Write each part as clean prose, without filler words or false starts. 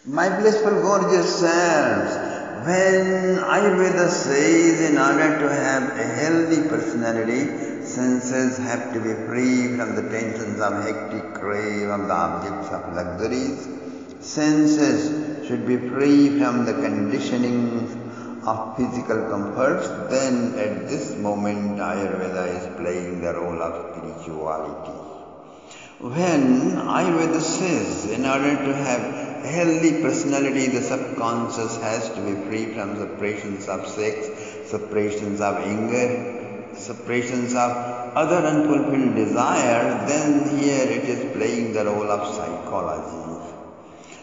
My blissful, gorgeous selves, when Ayurveda says in order to have a healthy personality, senses have to be free from the tensions of hectic crave of the objects of luxuries. Senses should be free from the conditionings of physical comforts. Then at this moment Ayurveda is playing the role of spirituality. When Ayurveda says in order to have a healthy personality, the subconscious has to be free from suppressions of sex, suppressions of anger, suppressions of other unfulfilled desire, then here it is playing the role of psychology.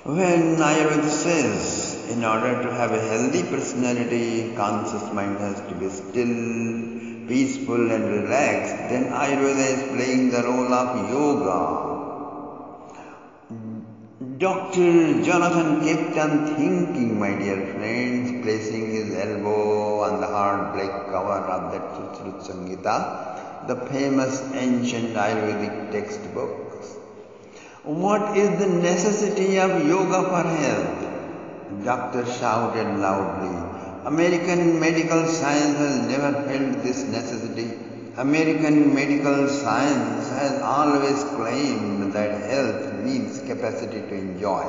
When Ayurveda says in order to have a healthy personality, conscious mind has to be still, peaceful and relaxed, then Ayurveda is playing the role of yoga. Dr. Jonathan kept on thinking, my dear friends, placing his elbow on the hard black cover of that Sushruta Samhita, the famous ancient Ayurvedic textbooks. What is the necessity of yoga for health? Doctor shouted loudly. American medical science has never felt this necessity. American medical science has always claimed that health means capacity to enjoy.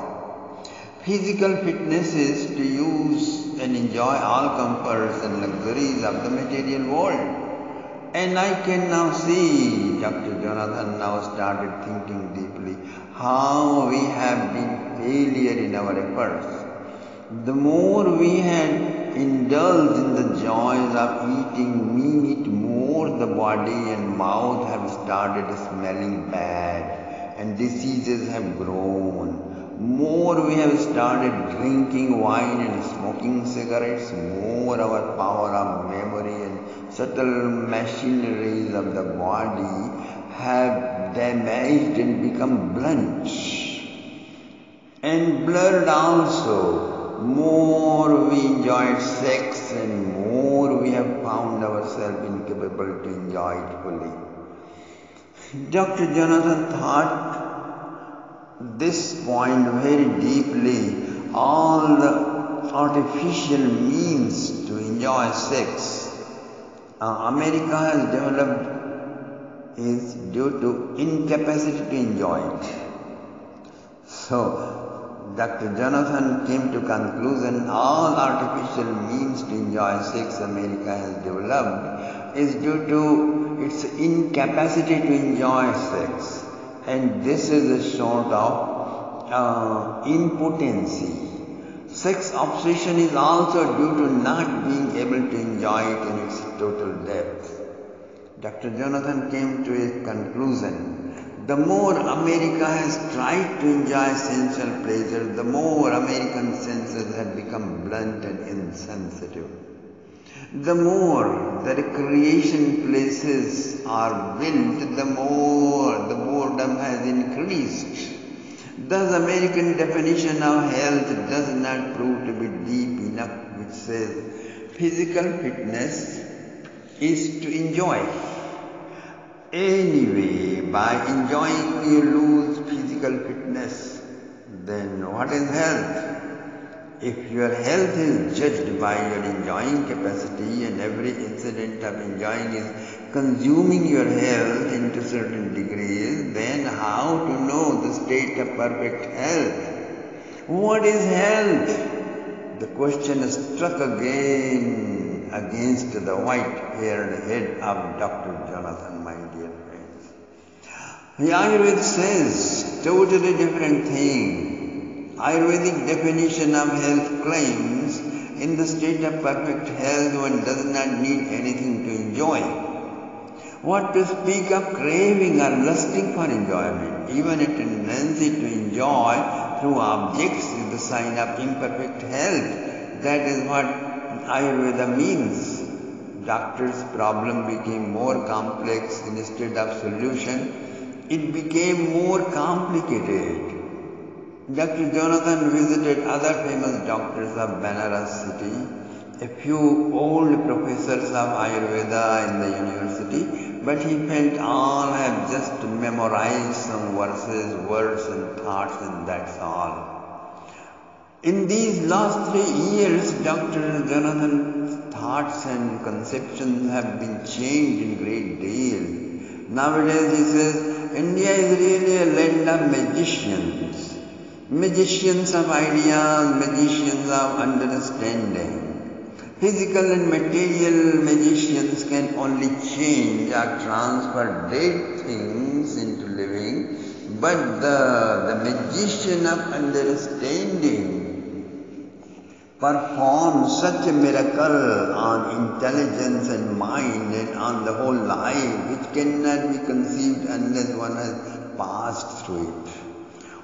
Physical fitness is to use and enjoy all comforts and luxuries of the material world. And I can now see, Dr. Jonathan now started thinking deeply, how we have been failure in our efforts. The more we had indulged in the joys of eating meat, more the body and mouth have started smelling bad and diseases have grown. More we have started drinking wine and smoking cigarettes, more our power of memory and subtle machineries of the body have damaged and become blunt and blurred also. More we enjoyed sex and more we have found ourselves incapable to enjoy it fully. Dr. Jonathan thought this point very deeply. All the artificial means to enjoy sex America has developed is due to incapacity to enjoy it. So, Dr. Jonathan came to conclusion all artificial means to enjoy sex America has developed is due to its incapacity to enjoy sex, and this is a sort of impotency. Sex obsession is also due to not being able to enjoy it in its total depth. Dr. Jonathan came to a conclusion. The more America has tried to enjoy sensual pleasure, the more American senses have become blunt and insensitive. The more the recreation places are built, the more the boredom has increased. Thus, American definition of health does not prove to be deep enough, which says physical fitness is to enjoy. Anyway, by enjoying you lose physical fitness. Then what is health? If your health is judged by your enjoying capacity and every incident of enjoying is consuming your health into certain degrees, then how to know the state of perfect health? What is health? The question struck again against the white-haired head of Dr. Jonathan, my dear friends. Ayurveda says totally different thing. Ayurvedic definition of health claims in the state of perfect health one does not need anything to enjoy. What to speak of craving or lusting for enjoyment? Even a tendency to enjoy through objects is the sign of imperfect health. That is what Ayurveda means. Doctor's problem became more complex instead of solution. It became more complicated. Dr. Jonathan visited other famous doctors of Banaras city, a few old professors of Ayurveda in the university, but he felt all have just memorized some verses, words and thoughts, and that's all. In these last 3 years, Dr. Jonathan's thoughts and conceptions have been changed in great deal. Nowadays he says, India is really a land of magicians. Magicians of ideas, magicians of understanding. Physical and material magicians can only change or transfer dead things into living, but the magician of understanding performs such a miracle on intelligence and mind and on the whole life which cannot be conceived unless one has passed through it.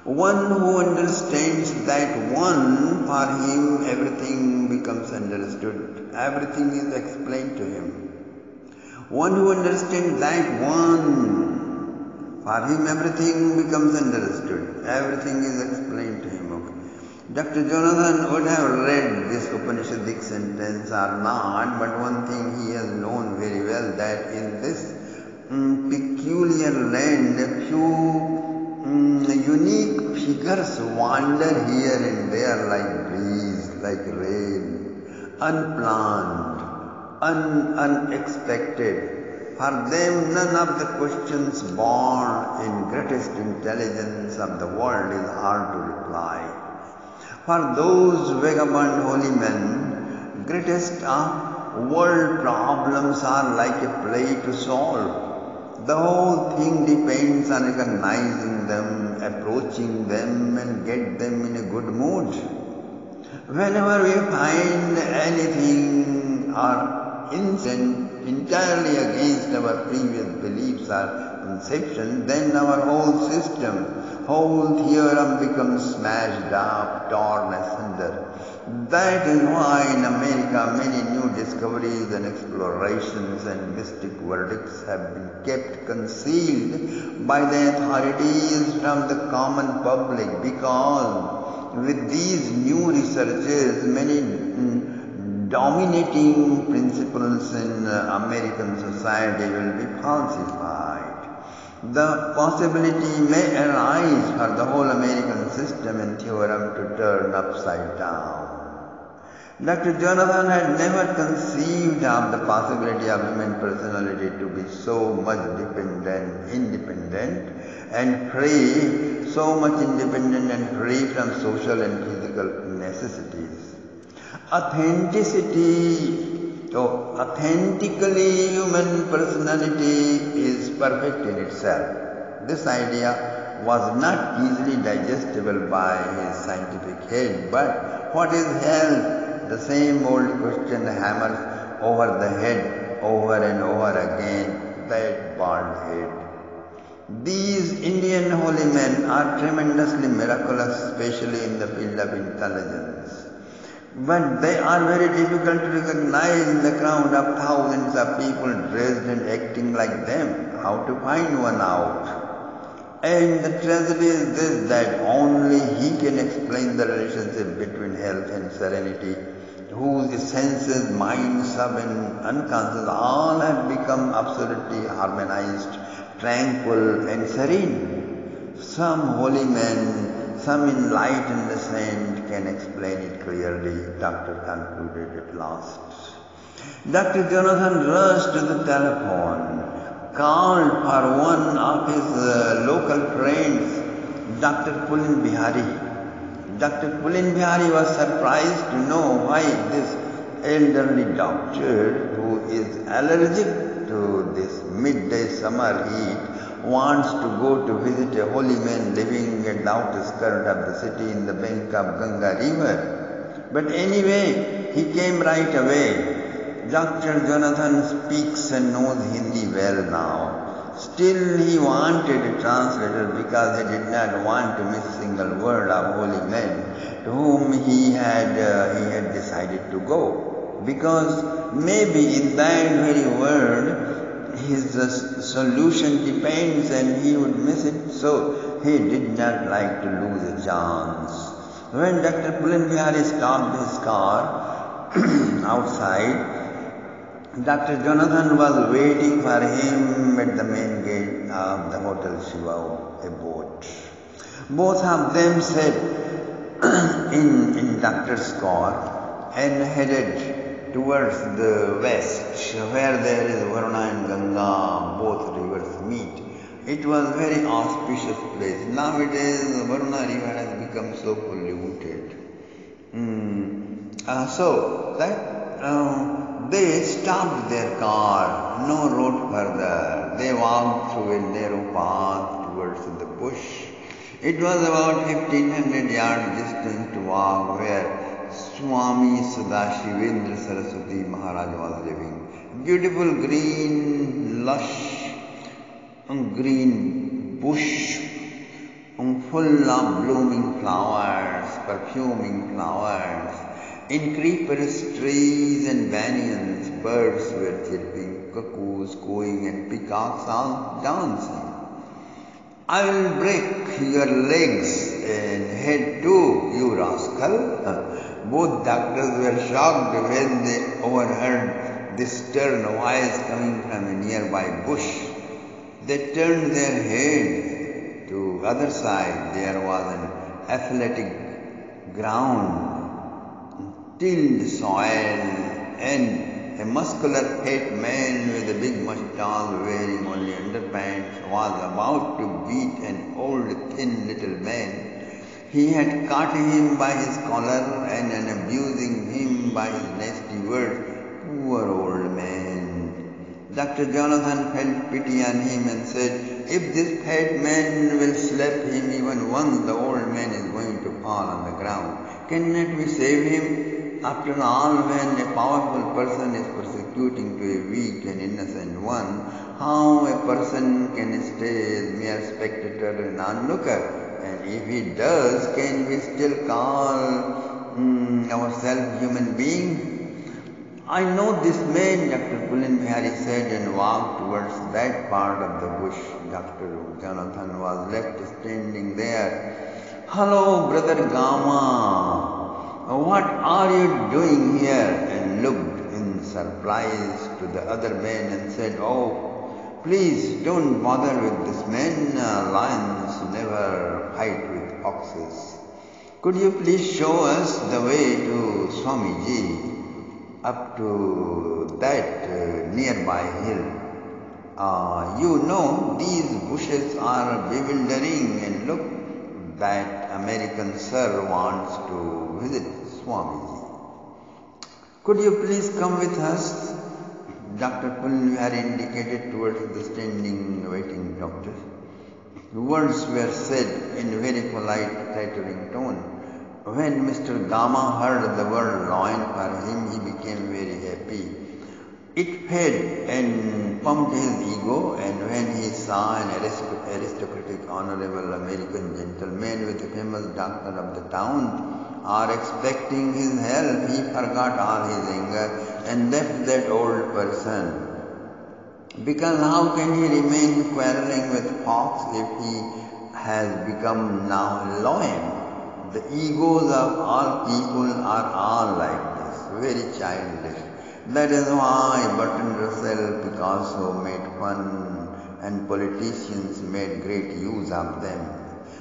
One who understands that one, for him everything becomes understood. Everything is explained to him. One who understands that one, for him everything becomes understood. Everything is explained to him. Dr. Jonathan would have read this Upanishadic sentence or not, but one thing he has known very well, that in this peculiar land, a few unique figures wander here and there like breeze, like rain, unplanned, unexpected. For them, none of the questions born in greatest intelligence of the world is hard to reply. For those vagabond holy men, greatest world problems are like a play to solve. The whole thing depends on recognizing them, approaching them, and get them in a good mood. Whenever we find anything or incident entirely against our previous beliefs or conceptions, then our whole system, whole theorem becomes smashed up, torn asunder. That is why in America many new discoveries and explorations and mystic verdicts have been kept concealed by the authorities from the common public, because with these new researches many dominating principles in American society will be falsified. The possibility may arise for the whole American system and theorem to turn upside down. Dr. Jonathan had never conceived of the possibility of human personality to be so much independent and free, so much independent and free from social and physical necessities. Authentically human personality is perfect in itself. This idea was not easily digestible by his scientific head, but what is health? The same old question hammers over the head over and over again, that bald head. These Indian holy men are tremendously miraculous, especially in the field of intelligence. But they are very difficult to recognize in the crowd of thousands of people dressed and acting like them. How to find one out? And the tragedy is this, that only he can explain the relationship between health and serenity, whose senses, mind, sub and unconscious all have become absolutely harmonized, tranquil and serene. Some holy men, some enlightened saint can explain it clearly, Doctor concluded at last. Dr. Jonathan rushed to the telephone, called for one of his local friends, Dr. Pulin Bihari. Dr. Pulin Bihari was surprised to know why this elderly doctor, who is allergic to this midday summer heat, wants to go to visit a holy man living at the outskirts of the city in the bank of Ganga river. But anyway, he came right away. Dr. Jonathan speaks and knows Hindi well now. Still he wanted a translator because he did not want to miss a single word of holy men to whom he had decided to go. Because maybe in that very word his solution depends and he would miss it, so he did not like to lose a chance. When Dr. Pulin Bihari stopped his car outside, Dr. Jonathan was waiting for him at the main gate of the Hotel Shiva abode. Both of them said in doctor's car and headed towards the west, where there is Varuna and Ganga, both rivers meet. It was a very auspicious place. Nowadays, Varuna river has become so polluted. They stopped their car, no road further. They walked through a narrow path towards the bush. It was about 1500 yards distance to walk where Swami Sadashivendra Saraswati Maharaj was living. Beautiful green, lush, green bush full of blooming flowers, perfuming flowers. In creepers, trees and banyans, birds were chirping, cuckoos cooing and peacocks all dancing. I will break your legs and head too, you rascal. Both doctors were shocked when they overheard this stern voice coming from a nearby bush. They turned their heads to the other side. There was an athletic ground, tilled soil, and a muscular fat man with a big mustache wearing only underpants was about to beat an old thin little man. He had caught him by his collar and abusing him by his nasty words. Poor old man. Dr. Jonathan felt pity on him and said, if this fat man will slap him even once, the old man is going to fall on the ground. Cannot we save him? After all, when a powerful person is persecuting to a weak and innocent one, how a person can stay as mere spectator and onlooker? And if he does, can we still call ourselves human beings? I know this man, Dr. Pulin Bihari said, and walked towards that part of the bush. Dr. Jonathan was left standing there. Hello, Brother Gama. What are you doing here? And looked in surprise to the other man and said, oh, please don't bother with this man. Lions never fight with oxes. Could you please show us the way to Swamiji up to that nearby hill? You know, these bushes are bewildering, and look, that American sir wants to visit Swamiji. Could you please come with us? Dr. Pulvihari indicated towards the standing waiting doctor. The words were said in a very polite, flattering tone. When Mr. Gama heard the word loin for him, he became very happy. It fed and pumped his ego, and when he saw an aristocratic, honorable American gentleman with the famous doctor of the town or expecting his help, he forgot all his anger and left that old person. Because how can he remain quarreling with fox if he has become now a lion? The egos of all people are all like this, very childish. That is why Bertrand Russell, Picasso made fun and politicians made great use of them,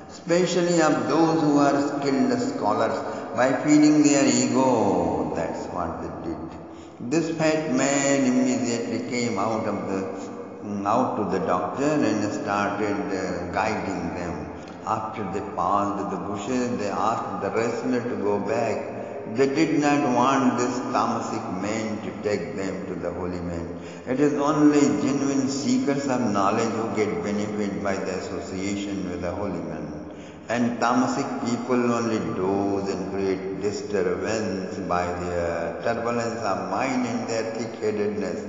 especially of those who are skilled scholars, by feeding their ego. That's what they did. This fat man immediately came out to the doctor and started guiding them. After they passed the bushes, they asked the wrestler to go back. They did not want this tamasic man to take them to the holy man. It is only genuine seekers of knowledge who get benefit by the association with the holy man. And tamasic people only doze and create disturbance by their turbulence of mind and their thick-headedness.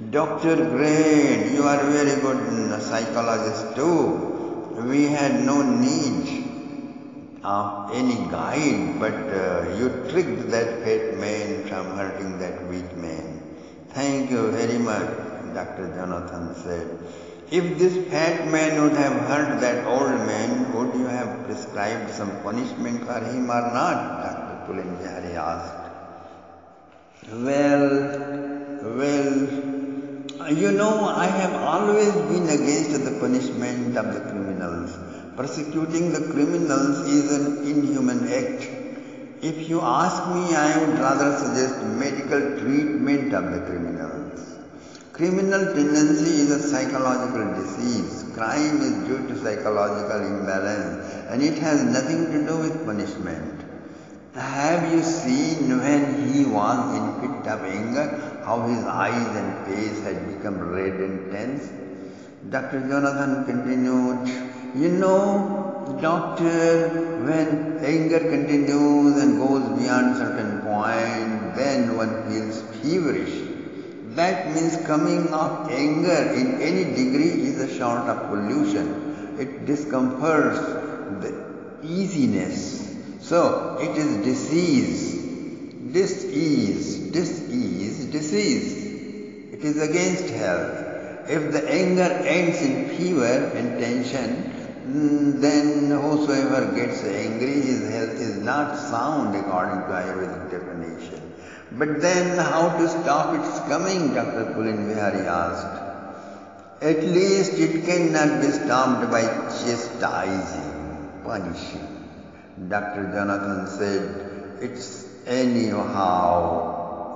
Dr. Great, you are very good psychologist too. We had no need of any guide, but you tricked that fat man from hurting that weak man. Thank you very much, Dr. Jonathan said. If this fat man would have hurt that old man, would you have prescribed some punishment for him or not? Dr. Pulin Bihari asked. You know, I have always been against the punishment of the criminals. Persecuting the criminals is an inhuman act. If you ask me, I would rather suggest medical treatment of the criminals. Criminal tendency is a psychological disease. Crime is due to psychological imbalance, and it has nothing to do with punishment. Have you seen when he was in fit of anger, how his eyes and face had become red and tense? Dr. Jonathan continued, you know, doctor, when anger continues and goes beyond certain point, then one feels feverish. That means coming of anger in any degree is a sort of pollution. It discomforts the easiness. So it is disease. Disease. It is against health. If the anger ends in fever and tension, then whosoever gets angry, his health is not sound according to Ayurvedic definition. But then how to stop its coming, Dr. Pulin Vihari asked. At least it cannot be stopped by chastising, punishing. Dr. Jonathan said, it's anyhow.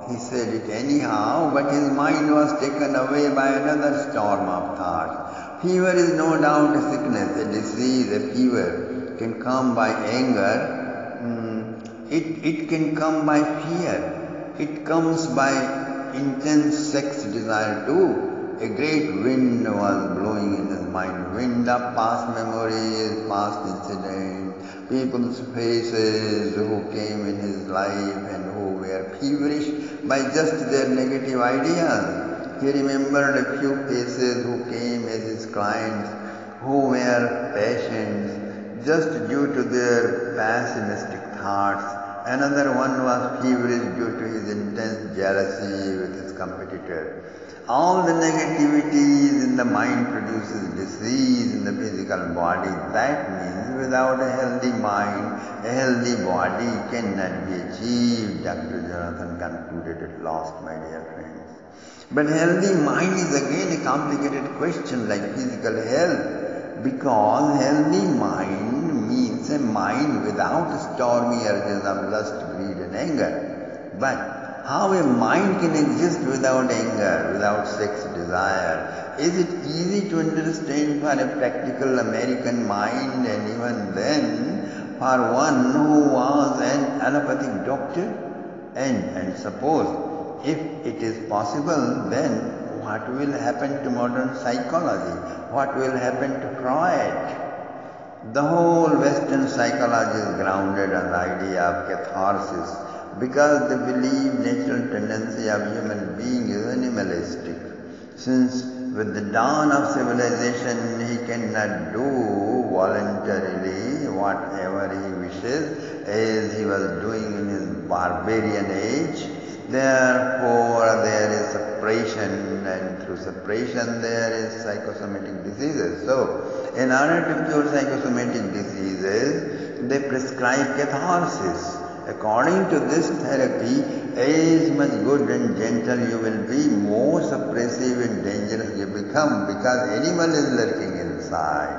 He said it anyhow, but his mind was taken away by another storm of thoughts. Fever is no doubt a sickness, a disease, a fever can come by anger. It can come by fear. It comes by intense sex desire too. A great wind was blowing in his mind. Wind of past memories, past incidents, people's faces who came in his life and who were feverish by just their negative ideas. He remembered a few faces who came as his clients, who were patients just due to their pessimistic thoughts. Another one was feverish due to his intense jealousy with his competitor. All the negativities in the mind produces disease in the physical body. That means without a healthy mind, a healthy body cannot be achieved. Dr. Jonathan concluded at last, my dear friends. But healthy mind is again a complicated question like physical health, because healthy mind means a mind without stormy urges of lust, greed and anger. But how a mind can exist without anger, without sex desire? Is it easy to understand for a practical American mind, and even then for one who was an allopathic doctor? And suppose if it is possible, then what will happen to modern psychology? What will happen to Freud? The whole Western psychology is grounded on the idea of catharsis, because they believe natural tendency of human being is animalistic. Since with the dawn of civilization he cannot do voluntarily whatever he wishes as he was doing in his barbarian age, therefore there is suppression, and through suppression there is psychosomatic diseases. So in order to cure psychosomatic diseases, they prescribe catharsis. According to this therapy, as much good and gentle you will be, more suppressive and dangerous you become, because animal is lurking inside.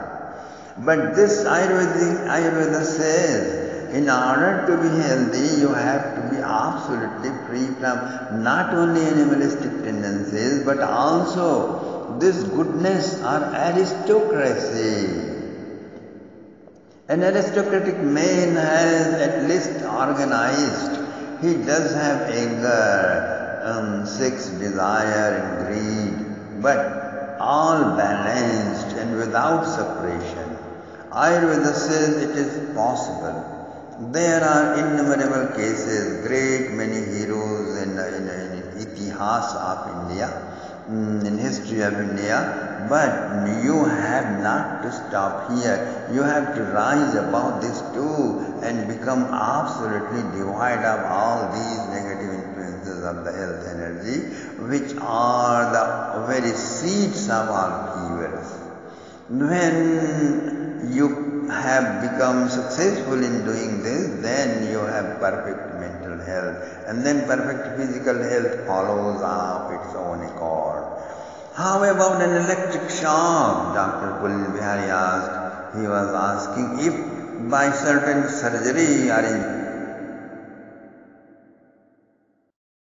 But this Ayurveda says, in order to be healthy, you have to be absolutely free from not only animalistic tendencies, but also this goodness or aristocracy. An aristocratic man has at least organized. He does have anger, sex desire and greed, but all balanced and without suppression. Ayurveda says it is possible. There are innumerable cases, great many heroes in Itihas of India, in history of India, but you have not to stop here. You have to rise above this too and become absolutely devoid of all these negative influences of the health energy, which are the very seeds of all fevers. When you have become successful in doing this, then you have perfect mental health, and then perfect physical health follows of its own accord. How about an electric shock? Dr. Pulin Vihari asked. He was asking if by certain surgery or